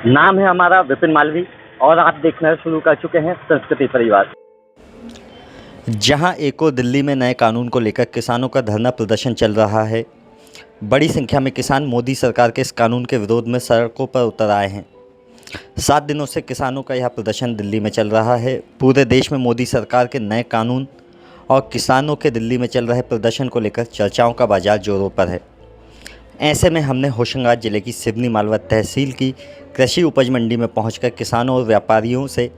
नाम है हमारा विपिन मालवी और आप देखना शुरू कर चुके हैं संस्कृति परिवार। जहां एको दिल्ली में नए कानून को लेकर किसानों का धरना प्रदर्शन चल रहा है। बड़ी संख्या में किसान मोदी सरकार के इस कानून के विरोध में सड़कों पर उतर आए हैं। 7 दिनों से किसानों का यह प्रदर्शन दिल्ली में चल रहा है। पूरे देश में मोदी सरकार के नए कानून और किसानों के दिल्ली में चल रहे प्रदर्शन को लेकर चर्चाओं का बाजार जोरों पर है। ऐसे में हमने होशंगाबाद जिले की सिवनी मालवा तहसील की कृषि उपज मंडी में पहुंचकर किसानों और व्यापारियों से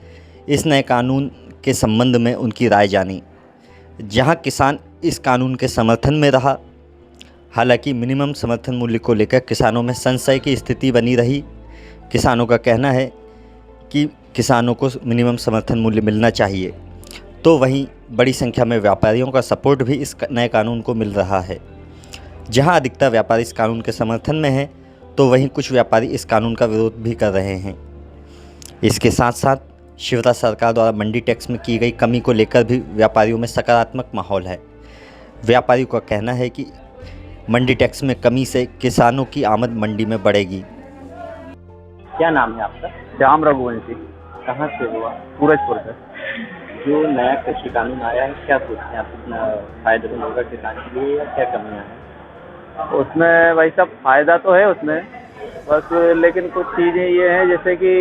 इस नए कानून के संबंध में उनकी राय जानी। जहां किसान इस कानून के समर्थन में रहा। हालांकि मिनिमम समर्थन मूल्य को लेकर किसानों में संशय की स्थिति बनी रही। किसानों का कहना है कि किसानों को मिनिमम समर्थन मूल्य मिलना चाहिए, तो वहीं बड़ी संख्या में व्यापारियों का सपोर्ट भी इस नए कानून को मिल रहा है। जहां अधिकतर व्यापारी इस कानून के समर्थन में हैं, तो वहीं कुछ व्यापारी इस कानून का विरोध भी कर रहे हैं। इसके साथ साथ शिवराज सरकार द्वारा मंडी टैक्स में की गई कमी को लेकर भी व्यापारियों में सकारात्मक माहौल है। व्यापारियों का कहना है कि मंडी टैक्स में कमी से किसानों की आमद मंडी में बढ़ेगी। क्या नाम है आपका? श्याम रघुवंशी, कहाँ से हुआ? सूरजपुर से। जो नया कृषि कानून आया है, क्या सोचते हैं आप? इतना फायदेमंद होगा किसान के लिए या क्या कमियाँ हैं? उसमें वही सब फायदा तो है उसमें, बस लेकिन कुछ चीज़ें ये हैं जैसे कि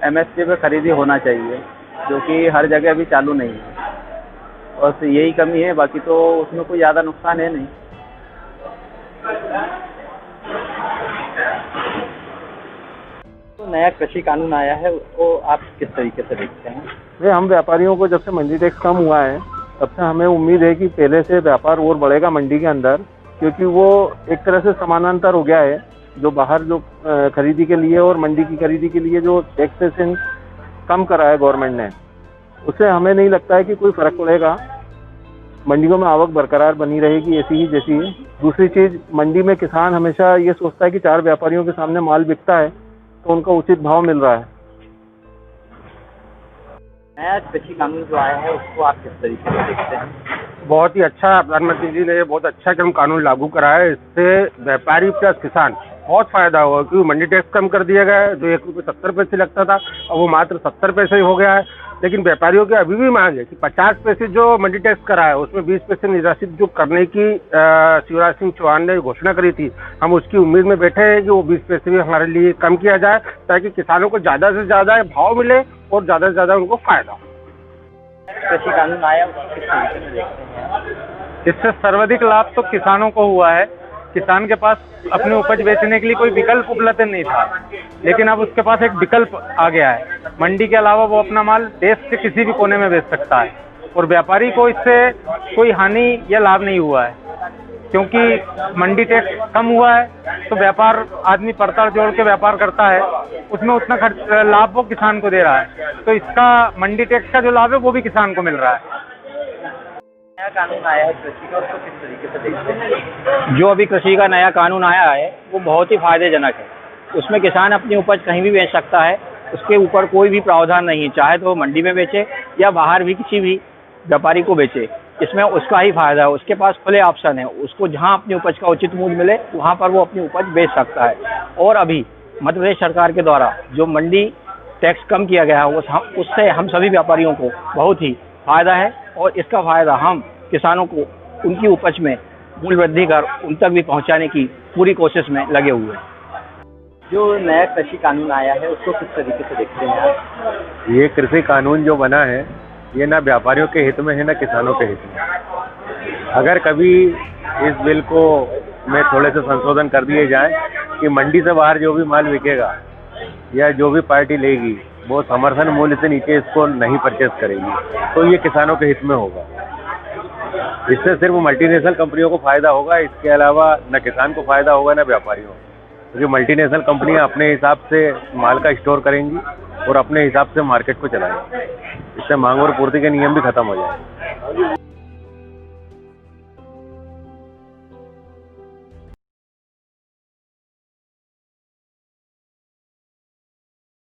एमएसपी पे खरीदी होना चाहिए, जो कि हर जगह अभी चालू नहीं है। बस यही कमी है, बाकी तो उसमें कोई ज़्यादा नुकसान है नहीं। तो नया कृषि कानून आया है, उसको आप किस तरीके से देखते हैं? ये हम व्यापारियों को जब से मंडी टैक्स कम हुआ है तब से हमें उम्मीद है कि पहले से व्यापार और बढ़ेगा मंडी के अंदर, क्योंकि वो एक तरह से समानांतर हो गया है। जो बाहर जो खरीदी के लिए और मंडी की खरीदी के लिए जो टैक्सेशन कम करा है गवर्नमेंट ने, उससे हमें नहीं लगता है कि कोई फर्क पड़ेगा। मंडियों में आवक बरकरार बनी रहेगी ऐसी ही जैसी है। दूसरी चीज़, मंडी में किसान हमेशा ये सोचता है कि 4 व्यापारियों के सामने माल बिकता है तो उनका उचित भाव मिल रहा है। नया कृषि कानून जो आया है, उसको आप किस तरीके से देखते हैं? बहुत ही अच्छा, प्रधानमंत्री जी ने ये बहुत अच्छा क्रम कानून लागू करा है। इससे व्यापारी प्लस किसान बहुत फायदा हुआ, क्योंकि मंडी टैक्स कम कर दिया गया है। जो 1 रुपये 70 पैसे लगता था, अब वो मात्र 70 पैसे ही हो गया है। लेकिन व्यापारियों की अभी भी मांग है कि 50 पैसे जो मंडी टैक्स करा है उसमें 20 पैसे निराशित जो करने की शिवराज सिंह चौहान ने घोषणा करी थी, हम उसकी उम्मीद में बैठे हैं कि वो 20 पैसे भी हमारे लिए कम किया जाए, ताकि किसानों को ज़्यादा से ज़्यादा भाव मिले और ज़्यादा से ज़्यादा उनको फायदा हो। कृषि कानून आया, उसको किस तरीके से देखते हैं? इससे सर्वाधिक लाभ तो किसानों को हुआ है। किसान के पास अपनी उपज बेचने के लिए कोई विकल्प उपलब्ध नहीं था, लेकिन अब उसके पास एक विकल्प आ गया है। मंडी के अलावा वो अपना माल देश के किसी भी कोने में बेच सकता है, और व्यापारी को इससे कोई हानि या लाभ नहीं हुआ है, क्योंकि मंडी टैक्स कम हुआ है तो व्यापार आदमी पड़ताल जोड़ के व्यापार करता है, उसमें उतना लाभ वो किसान को दे रहा है। तो इसका मंडी टैक्स का जो लाभ है वो भी किसान को मिल रहा है। नया कानून आया है कृषि का, उसको किस तरीके से देखते हैं? जो अभी कृषि का नया कानून आया है वो बहुत ही फायदेजनक है। उसमें किसान अपनी उपज कहीं भी बेच सकता है, उसके ऊपर कोई भी प्रावधान नहीं है, चाहे तो वो मंडी में बेचे या बाहर भी किसी भी व्यापारी को बेचे, इसमें उसका ही फायदा है। उसके पास खुले ऑप्शन है, उसको जहां अपनी उपज का उचित मूल्य मिले वहां पर वो अपनी उपज बेच सकता है। और अभी मध्य प्रदेश सरकार के द्वारा जो मंडी टैक्स कम किया गया है उससे हम सभी व्यापारियों को बहुत ही फायदा है, और इसका फायदा हम किसानों को उनकी उपज में मूल्य वृद्धि कर उन तक भी पहुंचाने की पूरी कोशिश में लगे हुए हैं। जो नया कृषि कानून आया है, उसको किस तरीके से देखते हैं आप? ये कृषि कानून जो बना है, ये ना व्यापारियों के हित में है ना किसानों के हित में। अगर कभी इस बिल को में थोड़े से संशोधन कर दिए जाए कि मंडी से बाहर जो भी माल बिकेगा या जो भी पार्टी लेगी वो समर्थन मूल्य से नीचे इसको नहीं परचेज करेगी, तो ये किसानों के हित में होगा। इससे सिर्फ मल्टीनेशनल कंपनियों को फायदा होगा, इसके अलावा न किसान को फायदा होगा न व्यापारियों को, क्योंकि मल्टीनेशनल कंपनियां अपने हिसाब से माल का स्टोर करेंगी और अपने हिसाब से मार्केट को चलाएंगी। इससे मांग और पूर्ति के नियम भी खत्म हो जाएंगे।